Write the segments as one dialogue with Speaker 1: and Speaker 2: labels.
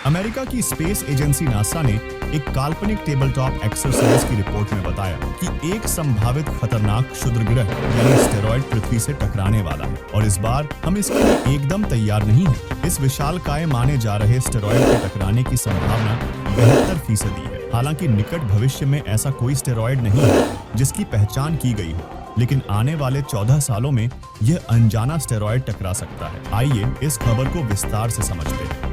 Speaker 1: America की space agency NASA ने एक काल्पनिक टेबल टॉप एक्सरसाइज की रिपोर्ट में बताया कि एक संभावित खतरनाक क्षुद्र ग्रह यानी एस्टेरॉयड पृथ्वी से टकराने वाला है और इस बार हम इसके लिए एकदम तैयार नहीं हैं। इस विशालकाय माने जा रहे एस्टेरॉयड के टकराने की संभावना 72% है। हालांकि निकट भविष्य में ऐसा कोई एस्टेरॉयड नहीं है जिसकी पहचान की गई हो, लेकिन आने वाले 14 सालों में यह अनजाना एस्टेरॉयड टकरा सकता है। आइए इस खबर को विस्तार से समझते हैं।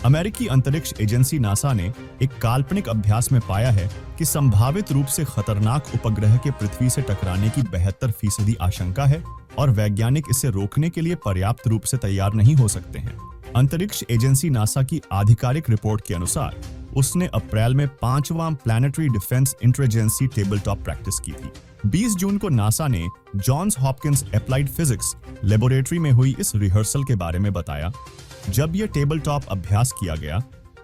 Speaker 1: अमेरिकी अंतरिक्ष एजेंसी नासा ने एक काल्पनिक अभ्यास में पाया है कि संभावित रूप से खतरनाक उपग्रह के पृथ्वी से टकराने की 72% आशंका है और वैज्ञानिक इसे रोकने के लिए पर्याप्त रूप से तैयार नहीं हो सकते हैं। अंतरिक्ष एजेंसी नासा की आधिकारिक रिपोर्ट के अनुसार उसने अप्रैल में 5वां planetary defence intelligence table top practice की थी। 20 जून को नासा ने Johns Hopkins Applied Physics Laboratory में हुई इस रिहर्सल के बारे में बताया। जब यह टेबल टॉप अभ्यास किया गया,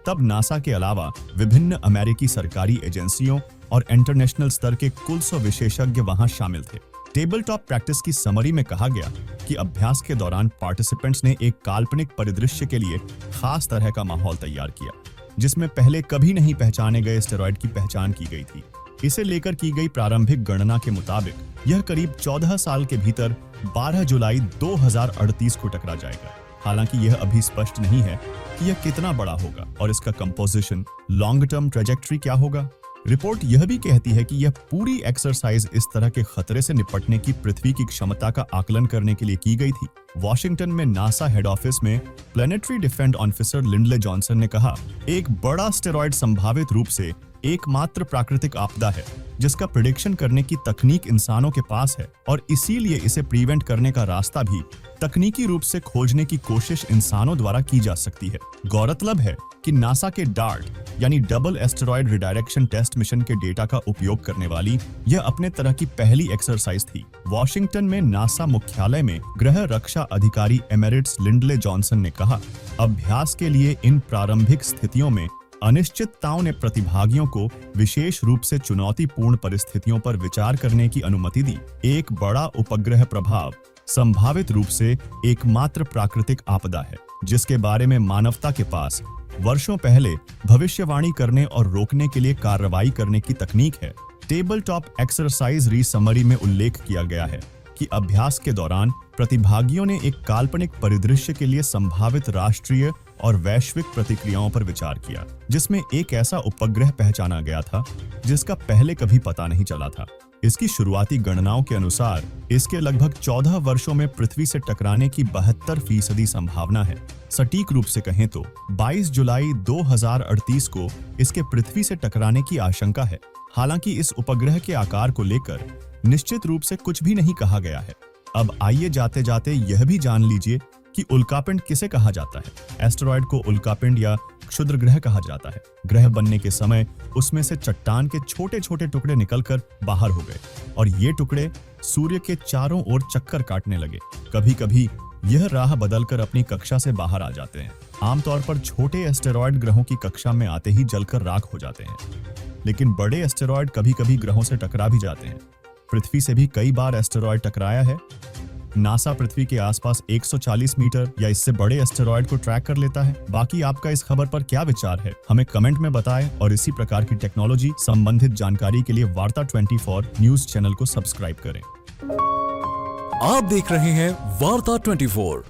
Speaker 1: तब नासा के अलावा विभिन्न अमेरिकी सरकारी एजेंसियों और इंटरनेशनल स्तर के कुल 100 विशेषज्ञ वहां शामिल थे। टेबल टॉप प्रैक्टिस की समरी में कहा गया कि अभ्यास के दौरान पार्टिसिपेंट्स ने एक काल्पनिक परिदृश्य के लिए खास तरह का माहौल तैयार किया, जिसमें पहले कभी नहीं पहचाने गए एस्टेरॉयड की पहचान की गई थी। इसे लेकर की गई प्रारंभिक गणना के मुताबिक यह करीब 14 साल के भीतर 12 जुलाई 2038 को टकरा जाएगा। हालांकि यह अभी स्पष्ट नहीं है कि यह कितना बड़ा होगा और इसका कंपोजिशन, लॉन्ग टर्म ट्रेजेक्टरी क्या होगा। रिपोर्ट यह भी कहती है कि यह पूरी एक्सरसाइज इस तरह के खतरे से निपटने की पृथ्वी की क्षमता का आकलन करने के लिए की गई थी। वॉशिंगटन में नासा हेड ऑफिस में planetary defence officer Lindley Johnson ने कहा, एक बड़ा एस्टेरॉयड संभावित रूप से एकमात्र प्राकृतिक आपदा है जिसका प्रिडिक्शन करने की तकनीक इंसानों के पास है और इसीलिए इसे प्रिवेंट करने का रास्ता भी तकनीकी रूप से खोजने की कोशिश इंसानों द्वारा की जा सकती है। गौरतलब है कि नासा के डार्ट यानी double asteroid redirection test mission के डेटा का उपयोग करने वाली यह अपने तरह की पहली एक्सरसाइज थी। वॉशिंगटन में नासा मुख्यालय में गृह रक्षा अधिकारी एमेरिट्स लिंडले जॉनसन ने कहा, अभ्यास के लिए इन प्रारंभिक स्थितियों में अनिश्चितताओं ने प्रतिभागियों को विशेष रूप से चुनौतीपूर्ण परिस्थितियों पर विचार करने की अनुमति दी। एक बड़ा उपग्रह प्रभाव संभावित रूप से एकमात्र प्राकृतिक आपदा है जिसके बारे में मानवता के पास वर्षों पहले भविष्यवाणी करने और रोकने के लिए कार्रवाई करने की तकनीक है। टेबल टॉप एक्सरसाइज री-समरी में उल्लेख किया गया है कि अभ्यास के दौरान प्रतिभागियों ने एक काल्पनिक परिदृश्य के लिए संभावित राष्ट्रीय और वैश्विक प्रतिक्रियाओं पर विचार किया, जिसमें एक ऐसा उपग्रह पहचाना गया था जिसका पहले कभी पता नहीं चला था। इसकी शुरुआती गणनाओं के अनुसार इसके लगभग 14 वर्षों में पृथ्वी से टकराने की 72% संभावना है। सटीक रूप से कहें तो 22 जुलाई 2038 को इसके पृथ्वी से टकराने की आशंका है। हालांकि इस उपग्रह के आकार को लेकर निश्चित रूप से कुछ भी नहीं कहा गया है। अब आइए जाते जाते यह भी जान लीजिए कि उल्कापिंड किसे कहा जाता है। एस्टेरॉयड को उल्कापिंड या क्षुद्र ग्रह कहा जाता है। ग्रह बनने के समय उसमें से चट्टान के छोटे छोटे टुकड़े निकलकर बाहर हो गए और ये टुकड़े सूर्य के चारों ओर चक्कर काटने लगे। कभी कभी यह राह बदलकर अपनी कक्षा से बाहर आ जाते हैं। आमतौर पर छोटे एस्टेरॉयड ग्रहों की कक्षा में आते ही जलकर राख हो जाते हैं, लेकिन बड़े एस्टेरॉयड कभी कभी ग्रहों से टकरा भी जाते हैं। पृथ्वी से भी कई बार एस्टेरॉयड टकराया है। नासा पृथ्वी के आसपास 140 मीटर या इससे बड़े एस्टेरॉयड को ट्रैक कर लेता है। बाकी आपका इस खबर पर क्या विचार है, हमें कमेंट में बताएं और इसी प्रकार की टेक्नोलॉजी संबंधित जानकारी के लिए वार्ता 24 न्यूज चैनल को सब्सक्राइब करें।
Speaker 2: आप देख रहे हैं वार्ता 24।